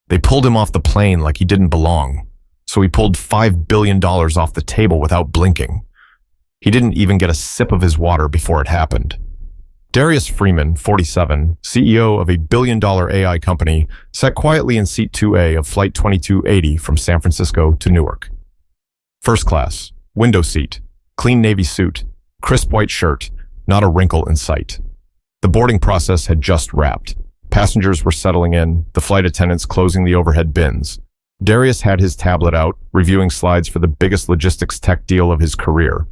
They pulled him off the plane like he didn't belong. So he pulled $5 billion off the table without blinking. He didn't even get a sip of his water before it happened. Darius Freeman, 47, CEO of a billion-dollar AI company, sat quietly in seat 2A of Flight 2280 from San Francisco to Newark. First class, window seat, clean navy suit, crisp white shirt, not a wrinkle in sight. The boarding process had just wrapped. Passengers were settling in, the flight attendants closing the overhead bins. Darius had his tablet out, reviewing slides for the biggest logistics tech deal of his career.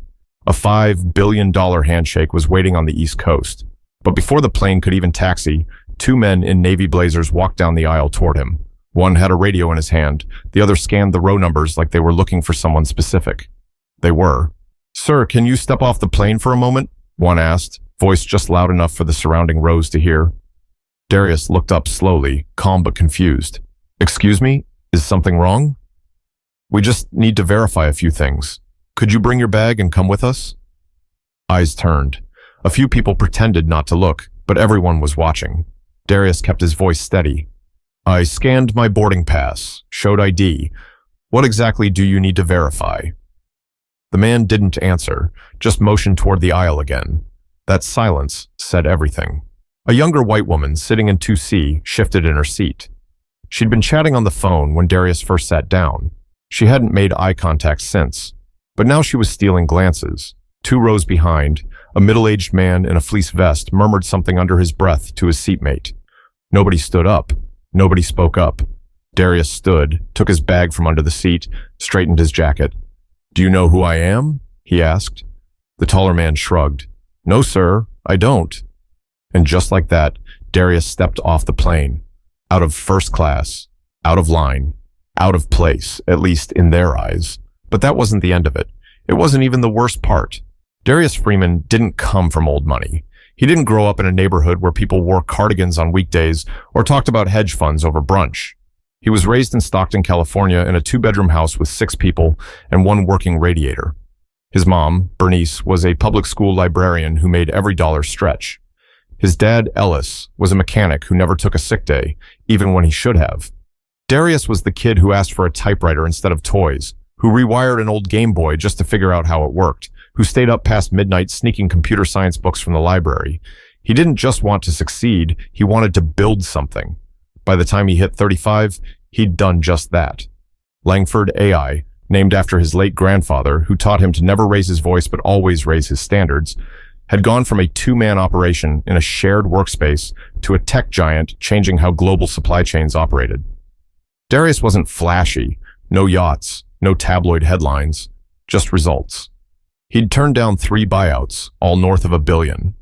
A $5 billion handshake was waiting on the East Coast. But before the plane could even taxi, two men in navy blazers walked down the aisle toward him. One had a radio in his hand. The other scanned the row numbers like they were looking for someone specific. They were. "Sir, can you step off the plane for a moment?" one asked, voice just loud enough for the surrounding rows to hear. Darius looked up slowly, calm but confused. "Excuse me? Is something wrong?" "We just need to verify a few things. Could you bring your bag and come with us?" Eyes turned. A few people pretended not to look, but everyone was watching. Darius kept his voice steady. "I scanned my boarding pass, showed ID. What exactly do you need to verify?" The man didn't answer, just motioned toward the aisle again. That silence said everything. A younger white woman sitting in 2C shifted in her seat. She'd been chatting on the phone when Darius first sat down. She hadn't made eye contact since, but now she was stealing glances. 2 rows behind, a middle-aged man in a fleece vest murmured something under his breath to his seatmate. Nobody stood up. Nobody spoke up. Darius stood, took his bag from under the seat, straightened his jacket. "Do you know who I am?" he asked. The taller man shrugged. "No, sir, I don't." And just like that, Darius stepped off the plane. Out of first class, out of line, out of place, at least in their eyes. But that wasn't the end of it. It wasn't even the worst part. Darius Freeman didn't come from old money. He didn't grow up in a neighborhood where people wore cardigans on weekdays or talked about hedge funds over brunch. He was raised in Stockton, California in a 2-bedroom house with 6 people and 1 working radiator. His mom, Bernice, was a public school librarian who made every dollar stretch. His dad, Ellis, was a mechanic who never took a sick day, even when he should have. Darius was the kid who asked for a typewriter instead of toys, who rewired an old Game Boy just to figure out how it worked, who stayed up past midnight sneaking computer science books from the library. He didn't just want to succeed, he wanted to build something. By the time he hit 35, he'd done just that. Langford AI, named after his late grandfather, who taught him to never raise his voice but always raise his standards, had gone from a 2-man operation in a shared workspace to a tech giant changing how global supply chains operated. Darius wasn't flashy, no yachts, no tabloid headlines, just results. He'd turned down 3 buyouts, all north of $1 billion.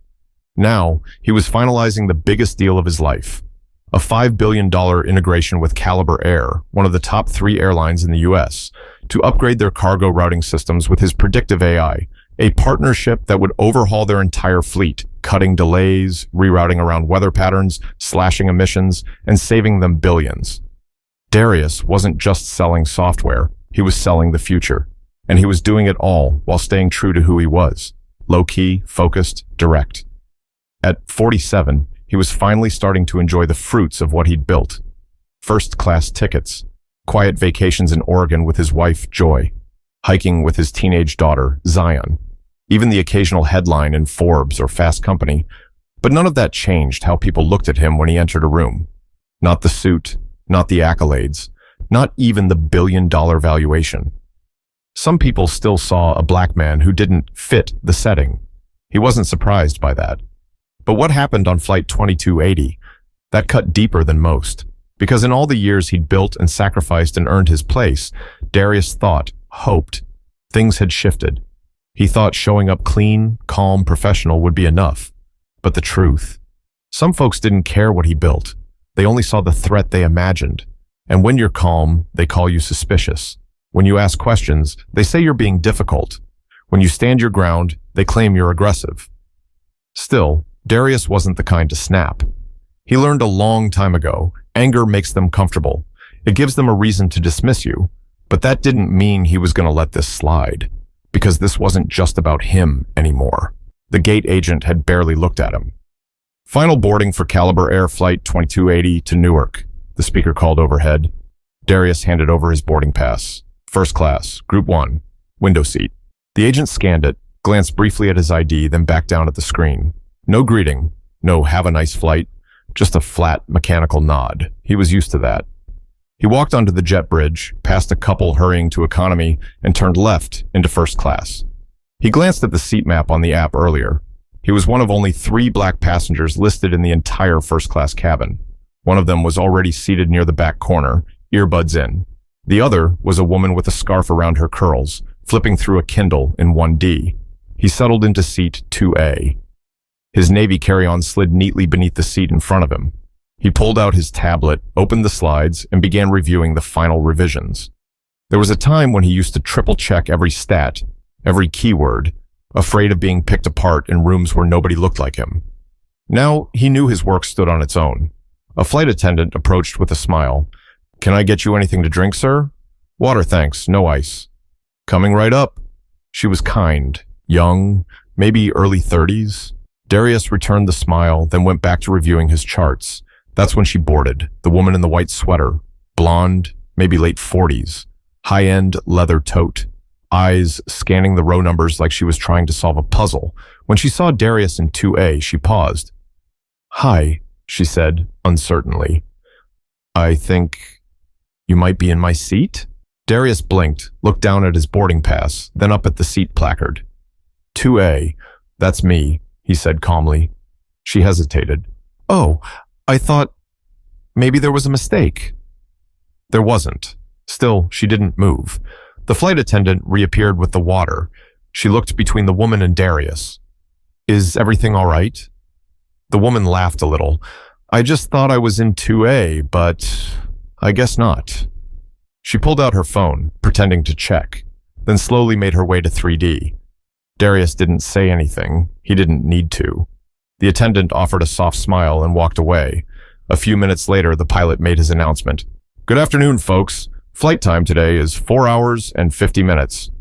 Now, he was finalizing the biggest deal of his life, a $5 billion integration with Caliber Air, one of the top 3 airlines in the US, to upgrade their cargo routing systems with his predictive AI, a partnership that would overhaul their entire fleet, cutting delays, rerouting around weather patterns, slashing emissions, and saving them billions. Darius wasn't just selling software, he was selling the future. And he was doing it all while staying true to who he was, low-key, focused, direct. At 47, he was finally starting to enjoy the fruits of what he'd built. First-class tickets, quiet vacations in Oregon with his wife, Joy, hiking with his teenage daughter, Zion, even the occasional headline in Forbes or Fast Company, but none of that changed how people looked at him when he entered a room. Not the suit, not the accolades, not even the billion-dollar valuation. Some people still saw a black man who didn't fit the setting. He wasn't surprised by that. But what happened on Flight 2280? That cut deeper than most. Because in all the years he'd built and sacrificed and earned his place, Darius thought, hoped, things had shifted. He thought showing up clean, calm, professional would be enough. But the truth. Some folks didn't care what he built. They only saw the threat they imagined. And when you're calm, they call you suspicious. When you ask questions, they say you're being difficult. When you stand your ground, they claim you're aggressive. Still, Darius wasn't the kind to snap. He learned a long time ago, anger makes them comfortable. It gives them a reason to dismiss you. But that didn't mean he was going to let this slide. Because this wasn't just about him anymore. The gate agent had barely looked at him. Final boarding for Caliber Air Flight 2280 to Newark. the speaker called overhead. Darius handed over his boarding pass. First class, Group 1, window seat. The agent scanned it, glanced briefly at his ID, then back down at the screen. No greeting, no have a nice flight, just a flat, mechanical nod. He was used to that. He walked onto the jet bridge, past a couple hurrying to economy, and turned left into first class. He glanced at the seat map on the app earlier. He was one of only 3 black passengers listed in the entire first-class cabin. One of them was already seated near the back corner, earbuds in. The other was a woman with a scarf around her curls, flipping through a Kindle in 1D. He settled into seat 2A. His Navy carry-on slid neatly beneath the seat in front of him. He pulled out his tablet, opened the slides, and began reviewing the final revisions. There was a time when he used to triple-check every stat, every keyword, afraid of being picked apart in rooms where nobody looked like him. Now he knew his work stood on its own. A flight attendant approached with a smile. "Can I get you anything to drink, sir?" "Water, thanks, no ice." "Coming right up." She was kind, young, maybe early 30s. Darius returned the smile, then went back to reviewing his charts. That's when she boarded, the woman in the white sweater, blonde, maybe late 40s, high-end leather tote, eyes scanning the row numbers like she was trying to solve a puzzle. When she saw Darius in 2A, she paused. "Hi," she said, uncertainly. "I think you might be in my seat?" Darius blinked, looked down at his boarding pass, then up at the seat placard. 2A, that's me, he said calmly. She hesitated. "Oh, I thought maybe there was a mistake." There wasn't. Still, she didn't move. The flight attendant reappeared with the water. She looked between the woman and Darius. "Is everything all right?" The woman laughed a little. "I just thought I was in 2A, but I guess not." She pulled out her phone, pretending to check, then slowly made her way to 3D. Darius didn't say anything. He didn't need to. The attendant offered a soft smile and walked away. A few minutes later, the pilot made his announcement. "Good afternoon, folks. Flight time today is 4 hours and 50 minutes.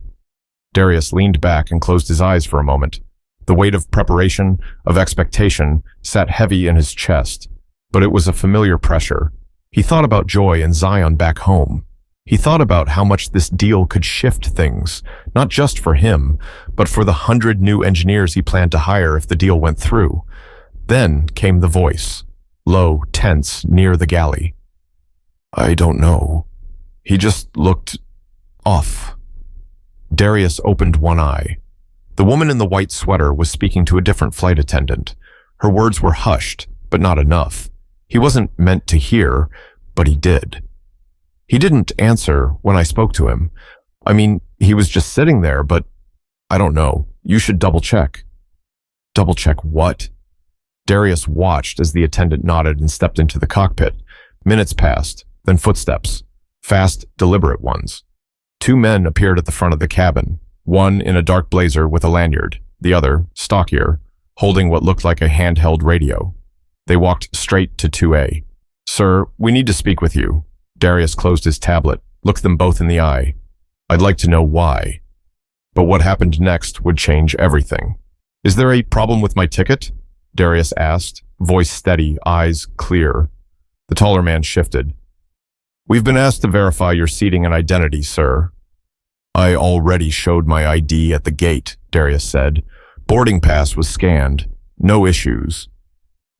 Darius leaned back and closed his eyes for a moment. The weight of preparation, of expectation, sat heavy in his chest, but it was a familiar pressure. He thought about Joy and Zion back home. He thought about how much this deal could shift things, not just for him, but for the 100 new engineers he planned to hire if the deal went through. Then came the voice, low, tense, near the galley. "I don't know." He just looked off. Darius opened one eye. The woman in the white sweater was speaking to a different flight attendant. Her words were hushed, but not enough. He wasn't meant to hear, but he did. He didn't answer when I spoke to him. I mean, he was just sitting there, but I don't know. You should double check. Double check what? Darius watched as the attendant nodded and stepped into the cockpit. Minutes passed, then footsteps. Fast, deliberate ones. 2 men appeared at the front of the cabin, one in a dark blazer with a lanyard, the other, stockier, holding what looked like a handheld radio. They walked straight to 2A. "Sir, we need to speak with you." Darius closed his tablet, looked them both in the eye. "I'd like to know why." But what happened next would change everything. "Is there a problem with my ticket?" Darius asked, voice steady, eyes clear. The taller man shifted. "We've been asked to verify your seating and identity, sir." "I already showed my ID at the gate," Darius said. "Boarding pass was scanned. No issues."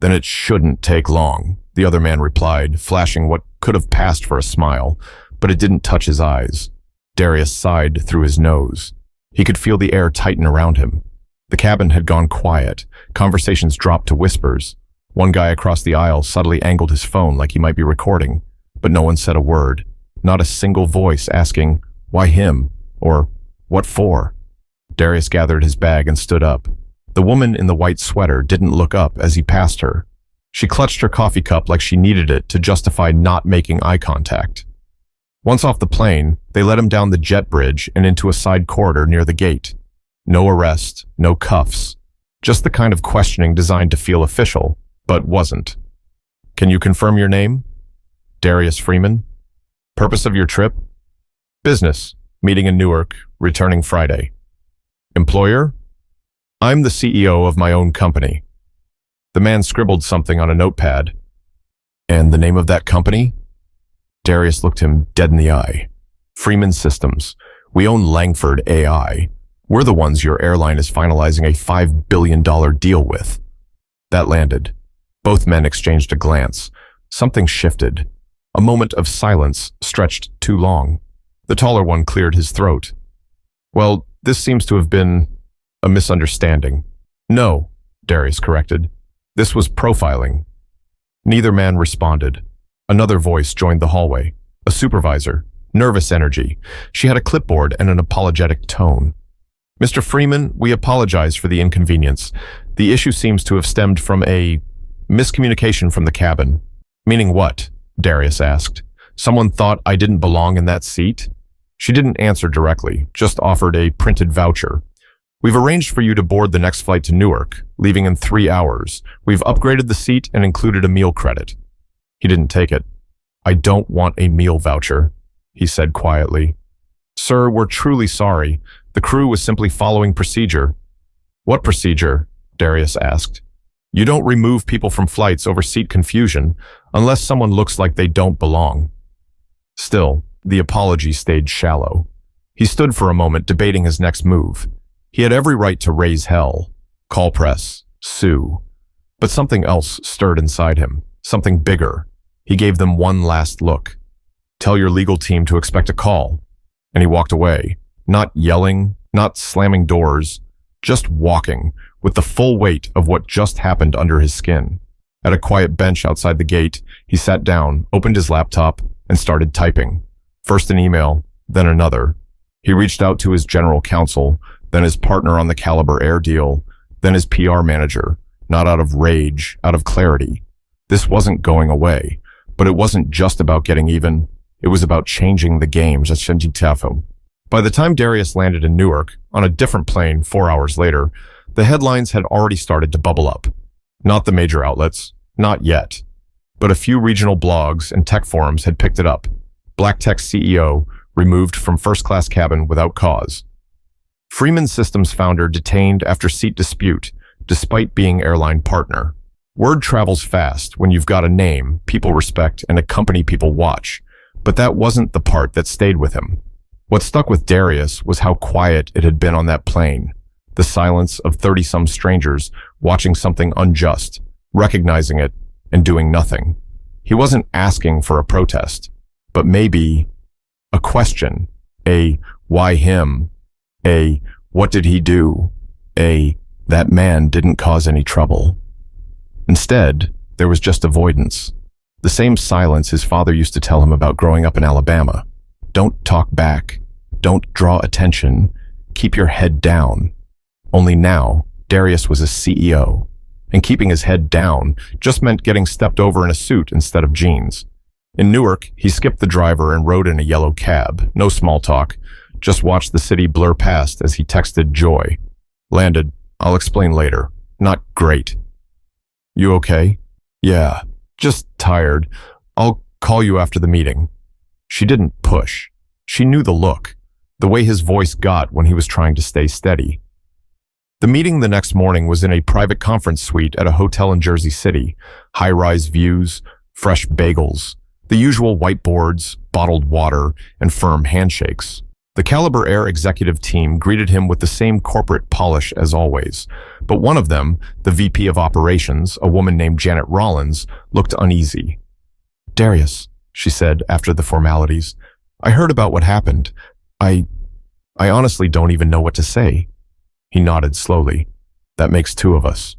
"Then it shouldn't take long," the other man replied, flashing what could have passed for a smile, but it didn't touch his eyes. Darius sighed through his nose. He could feel the air tighten around him. The cabin had gone quiet. Conversations dropped to whispers. One guy across the aisle subtly angled his phone like he might be recording, but no one said a word. Not a single voice asking, "Why him?" or "What for?" Darius gathered his bag and stood up. The woman in the white sweater didn't look up as he passed her. She clutched her coffee cup like she needed it to justify not making eye contact. Once off the plane, they led him down the jet bridge and into a side corridor near the gate. No arrest, no cuffs. Just the kind of questioning designed to feel official, but wasn't. "Can you confirm your name?" "Darius Freeman." "Purpose of your trip?" "Business. Meeting in Newark, returning Friday." "Employer?" "I'm the CEO of my own company." The man scribbled something on a notepad. "And the name of that company?" Darius looked him dead in the eye. Freeman Systems. We own Langford AI. We're the ones your airline is finalizing a $5 billion deal with. That landed. Both men exchanged a glance. Something shifted. A moment of silence stretched too long. The taller one cleared his throat. Well, this seems to have been a misunderstanding. No, Darius corrected. This was profiling. Neither man responded. Another voice joined the hallway. A supervisor. Nervous energy. She had a clipboard and an apologetic tone. Mr. Freeman, we apologize for the inconvenience. The issue seems to have stemmed from a miscommunication from the cabin. Meaning what? Darius asked. Someone thought I didn't belong in that seat? She didn't answer directly, just offered a printed voucher. We've arranged for you to board the next flight to Newark, leaving in 3 hours. We've upgraded the seat and included a meal credit. He didn't take it. I don't want a meal voucher, he said quietly. Sir, we're truly sorry. The crew was simply following procedure. What procedure? Darius asked. You don't remove people from flights over seat confusion unless someone looks like they don't belong. Still, the apology stayed shallow. He stood for a moment debating his next move. He had every right to raise hell, call press, sue. But something else stirred inside him, something bigger. He gave them one last look. Tell your legal team to expect a call. And he walked away, not yelling, not slamming doors, just walking, with the full weight of what just happened under his skin. At a quiet bench outside the gate, he sat down, opened his laptop, and started typing. First an email, then another. He reached out to his general counsel, then his partner on the Caliber Air deal, then his PR manager, not out of rage, out of clarity. This wasn't going away, but it wasn't just about getting even. It was about changing the game. By the time Darius landed in Newark, on a different plane 4 hours later, the headlines had already started to bubble up. Not the major outlets, not yet. But a few regional blogs and tech forums had picked it up. Black Tech CEO removed from first-class cabin without cause. Freeman Systems founder detained after seat dispute, despite being airline partner. Word travels fast when you've got a name people respect and a company people watch. But that wasn't the part that stayed with him. What stuck with Darius was how quiet it had been on that plane. The silence of 30-some strangers watching something unjust, recognizing it, and doing nothing. He wasn't asking for a protest, but maybe a question, a why him, a what did he do, a that man didn't cause any trouble. Instead, there was just avoidance. The same silence his father used to tell him about growing up in Alabama. Don't talk back. Don't draw attention. Keep your head down. Only now, Darius was a CEO, and keeping his head down just meant getting stepped over in a suit instead of jeans. In Newark, he skipped the driver and rode in a yellow cab. No small talk. Just watched the city blur past as he texted Joy. Landed. I'll explain later. Not great. You okay? Yeah. Just tired. I'll call you after the meeting. She didn't push. She knew the look, the way his voice got when he was trying to stay steady. The meeting the next morning was in a private conference suite at a hotel in Jersey City. High-rise views, fresh bagels, the usual whiteboards, bottled water, and firm handshakes. The Caliber Air executive team greeted him with the same corporate polish as always, but one of them, the VP of Operations, a woman named Janet Rollins, looked uneasy. Darius, she said after the formalities, I heard about what happened. I honestly don't even know what to say. He nodded slowly. That makes two of us.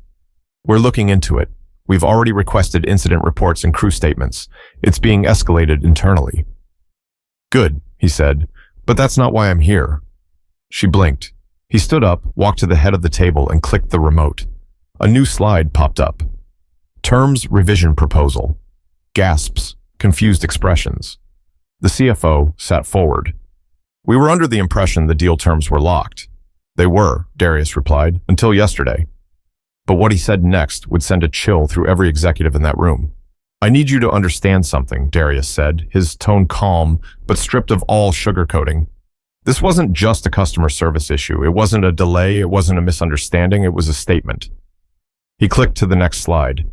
We're looking into it. We've already requested incident reports and crew statements. It's being escalated internally. Good, he said, but that's not why I'm here. She blinked. He stood up, walked to the head of the table, and clicked the remote. A new slide popped up. Terms revision proposal. Gasps, confused expressions. The CFO sat forward. We were under the impression the deal terms were locked. They were, Darius replied, until yesterday. But what he said next would send a chill through every executive in that room. I need you to understand something, Darius said, his tone calm, but stripped of all sugarcoating. This wasn't just a customer service issue. It wasn't a delay. It wasn't a misunderstanding. It was a statement. He clicked to the next slide.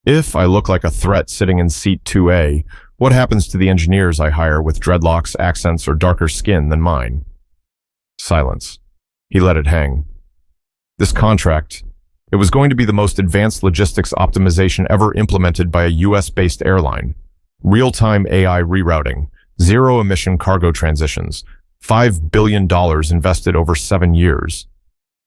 If I look like a threat sitting in seat 2A, What happens to the engineers I hire with dreadlocks, accents, or darker skin than mine? Silence. He let it hang. This contract, it was going to be the most advanced logistics optimization ever implemented by a US-based airline. Real-time AI rerouting, zero-emission cargo transitions, $5 billion invested over 7 years.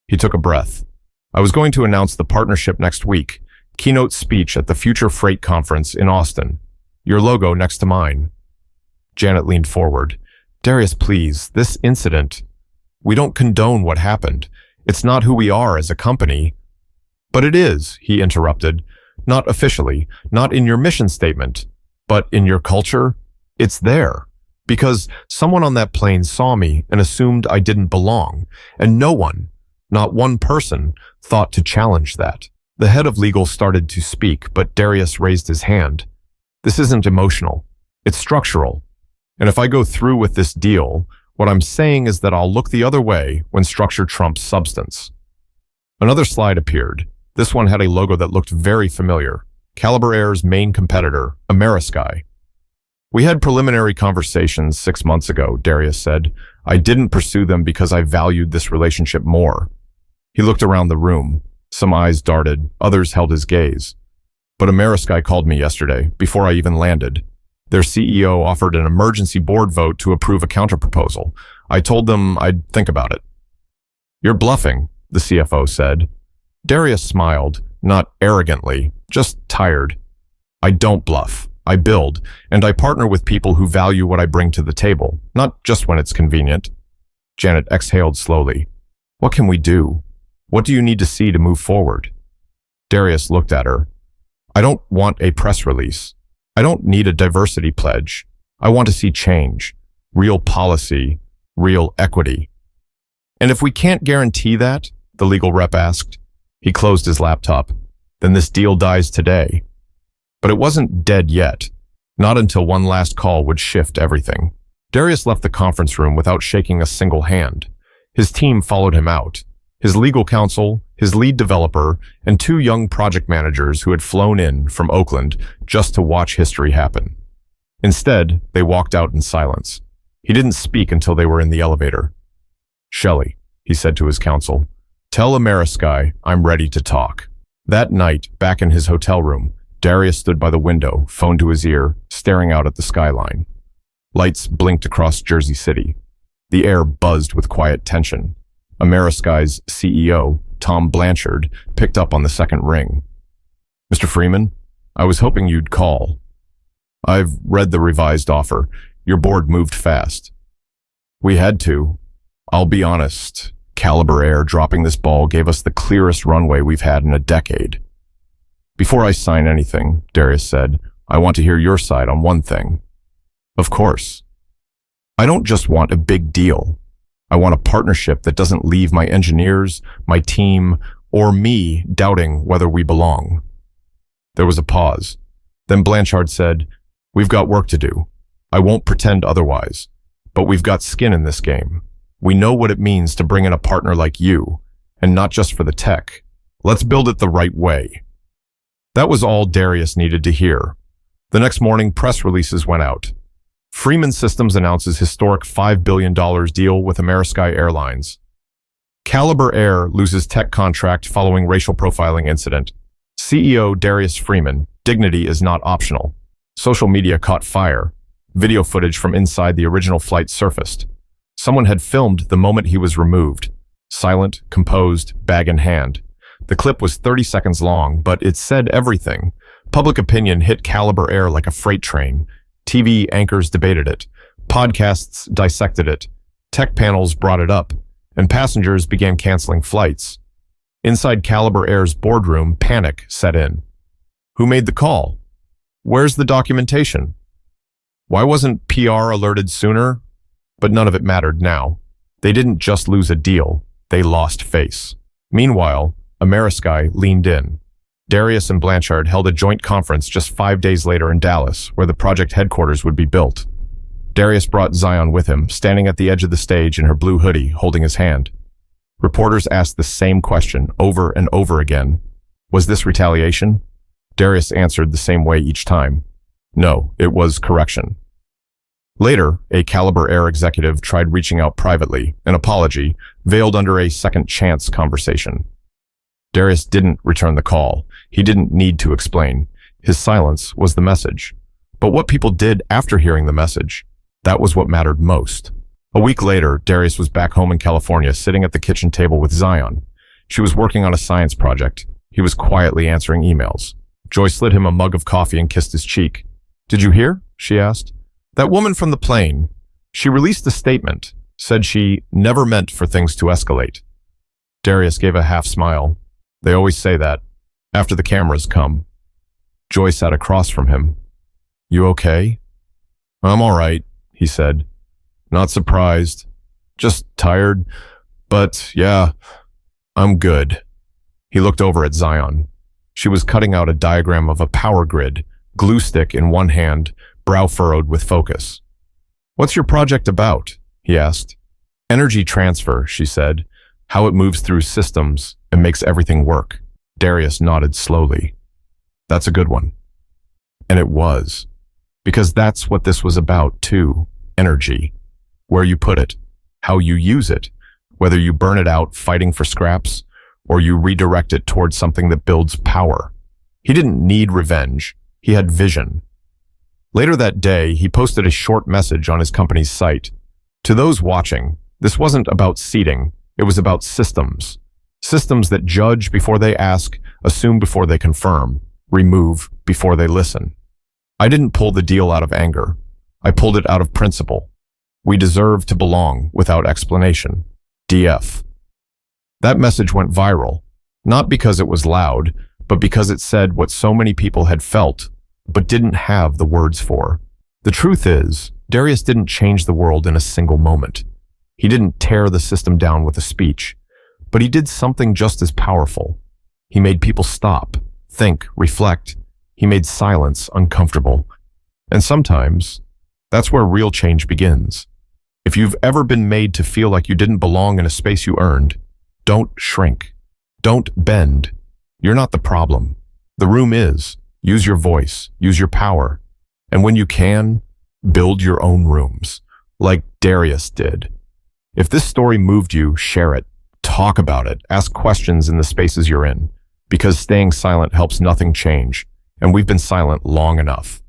He took a breath. I was going to announce the partnership next week, keynote speech at the Future Freight Conference in Austin. Your logo next to mine. Janet leaned forward. Darius, please, this incident. We don't condone what happened. It's not who we are as a company. But it is, he interrupted. Not officially, not in your mission statement, but in your culture. It's there. Because someone on that plane saw me and assumed I didn't belong, and no one, not one person, thought to challenge that. The head of legal started to speak, but Darius raised his hand. This isn't emotional. It's structural. And if I go through with this deal, what I'm saying is that I'll look the other way when structure trumps substance. Another slide appeared. This one had a logo that looked very familiar. Caliber Air's main competitor, Amerisky. We had preliminary conversations 6 months ago, Darius said. I didn't pursue them because I valued this relationship more. He looked around the room. Some eyes darted, others held his gaze. But Amerisky called me yesterday, before I even landed. Their CEO offered an emergency board vote to approve a counterproposal. I told them I'd think about it. You're bluffing, the CFO said. Darius smiled, not arrogantly, just tired. I don't bluff. I build, and I partner with people who value what I bring to the table, not just when it's convenient. Janet exhaled slowly. What can we do? What do you need to see to move forward? Darius looked at her. I don't want a press release. I don't need a diversity pledge. I want to see change, real policy, real equity. And if we can't guarantee that, the legal rep asked. He closed his laptop. Then this deal dies today. But it wasn't dead yet. Not until one last call would shift everything. Darius left the conference room without shaking a single hand. His team followed him out. His legal counsel, his lead developer, and 2 young project managers who had flown in from Oakland just to watch history happen. Instead, they walked out in silence. He didn't speak until they were in the elevator. Shelley, he said to his counsel, tell Amerisky I'm ready to talk. That night, back in his hotel room, Darius stood by the window, phone to his ear, staring out at the skyline. Lights blinked across Jersey City. The air buzzed with quiet tension. Amerisky's CEO, Tom Blanchard, picked up on the second ring. Mr. Freeman, I was hoping you'd call. I've read the revised offer. Your board moved fast. We had to. I'll be honest, Caliber Air dropping this ball gave us the clearest runway we've had in a decade. Before I sign anything, Darius said, I want to hear your side on one thing. Of course. I don't just want a big deal. I want a partnership that doesn't leave my engineers, my team, or me doubting whether we belong. There was a pause. Then Blanchard said, we've got work to do. I won't pretend otherwise. But we've got skin in this game. We know what it means to bring in a partner like you, and not just for the tech. Let's build it the right way. That was all Darius needed to hear. The next morning, press releases went out. Freeman Systems announces historic $5 billion deal with Amerisky Airlines. Caliber Air loses tech contract following racial profiling incident. CEO Darius Freeman, dignity is not optional. Social media caught fire. Video footage from inside the original flight surfaced. Someone had filmed the moment he was removed. Silent, composed, bag in hand. The clip was 30 seconds long, but it said everything. Public opinion hit Caliber Air like a freight train. TV anchors debated it. Podcasts dissected it. Tech panels brought it up. And passengers began canceling flights. Inside Caliber Air's boardroom, panic set in. Who made the call? Where's the documentation? Why wasn't PR alerted sooner? But none of it mattered now. They didn't just lose a deal. They lost face. Meanwhile, Amerisky leaned in. Darius and Blanchard held a joint conference just 5 days later in Dallas, where the project headquarters would be built. Darius brought Zion with him, standing at the edge of the stage in her blue hoodie, holding his hand. Reporters asked the same question over and over again. Was this retaliation? Darius answered the same way each time. No, it was correction. Later, a Caliber Air executive tried reaching out privately, an apology, veiled under a second chance conversation. Darius didn't return the call. He didn't need to explain. His silence was the message. But what people did after hearing the message, that was what mattered most. A week later, Darius was back home in California, sitting at the kitchen table with Zion. She was working on a science project. He was quietly answering emails. Joy slid him a mug of coffee and kissed his cheek. "Did you hear?" she asked. "That woman from the plane. She released a statement, said she never meant for things to escalate." Darius gave a half smile. They always say that, after the cameras come. Joy sat across from him. "You okay?" "I'm all right," he said. "Not surprised. Just tired. But yeah, I'm good." He looked over at Zion. She was cutting out a diagram of a power grid, glue stick in one hand, brow furrowed with focus. "What's your project about?" he asked. "Energy transfer," she said. "How it moves through systems and makes everything work." Darius nodded slowly. "That's a good one." And it was. Because that's what this was about, too. Energy. Where you put it. How you use it. Whether you burn it out fighting for scraps, or you redirect it towards something that builds power. He didn't need revenge. He had vision. Later that day, he posted a short message on his company's site. To those watching, this wasn't about seating. It was about systems. Systems that judge before they ask, assume before they confirm, remove before they listen. I didn't pull the deal out of anger. I pulled it out of principle. We deserve to belong without explanation. DF. That message went viral, not because it was loud, but because it said what so many people had felt, but didn't have the words for. The truth is, Darius didn't change the world in a single moment. He didn't tear the system down with a speech, but he did something just as powerful. He made people stop, think, reflect. He made silence uncomfortable. And sometimes, that's where real change begins. If you've ever been made to feel like you didn't belong in a space you earned, don't shrink. Don't bend. You're not the problem. The room is. Use your voice. Use your power. And when you can, build your own rooms, like Darius did. If this story moved you, share it. Talk about it. Ask questions in the spaces you're in. Because staying silent helps nothing change. And we've been silent long enough.